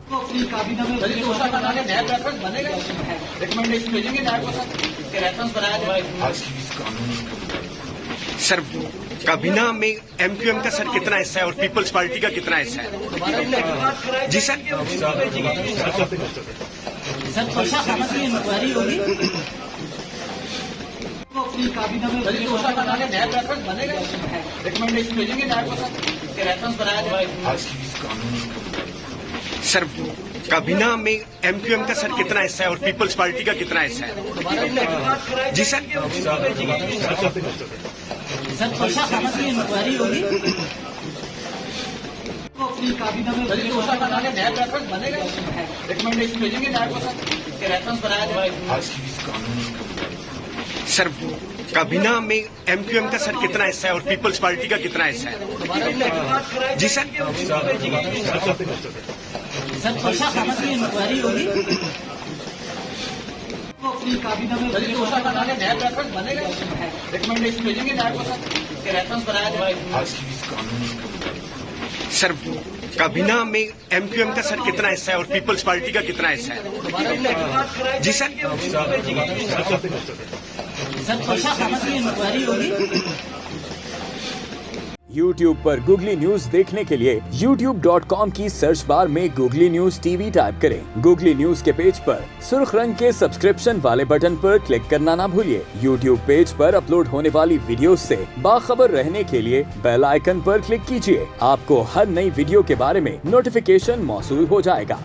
तो अपनी काबीना में घोषणा करना नया रेफरेंस बनेगा, रिकमेंडेशन भेजेंगे न्याय को सर कि रेफरेंस बनाया जाए। सर काबीना में एमक्यूएम का सर कितना हिस्सा है और पीपल्स पार्टी का कितना हिस्सा है? जी सर। सर प्रशासन की इंक्वायरी होगी तो अपनी काबीना में घोषणा करना नया रेफरेंस बनेगा, रिकमेंडेशन भेजेंगे न्याय को सर कि रेफरेंस बनाया जाए। सर काबीना में एमक्यूएम का सर कितना हिस्सा है और पीपल्स पार्टी का कितना हिस्सा है? जी सर। सर प्रशासन की इंक्वायरी होगी तो अपनी काबीना में घोषणा करना नया रेफरेंस बनेगा, रिकमेंडेशन भेजेंगे न्याय को सर कि रेफरेंस बनाया जाए। सर काबीना में एमक्यूएम का सर कितना हिस्सा है और पीपल्स पार्टी का कितना हिस्सा है? जी सर। सर प्रशासन की इंक्वायरी होगी तो अपनी काबीना में घोषणा करना नया रेफरेंस बनेगा, रिकमेंडेशन भेजेंगे न्याय को सर कि रेफरेंस बनाया जाए। सर काबीना में एमक्यूएम का सर कितना हिस्सा है और पीपल्स पार्टी का कितना हिस्सा है? जी सर। सर प्रशासन की इंक्वायरी होगी। YouTube पर गूगली न्यूज देखने के लिए youtube.com की सर्च बार में गूगली न्यूज टीवी टाइप करें। गूगली न्यूज के पेज पर सुर्ख रंग के सब्सक्रिप्शन वाले बटन पर क्लिक करना ना भूलिए। YouTube पेज पर अपलोड होने वाली वीडियोस से बाखबर रहने के लिए बेल आइकन पर क्लिक कीजिए। आपको हर नई वीडियो के बारे में नोटिफिकेशन मौसूल हो जाएगा।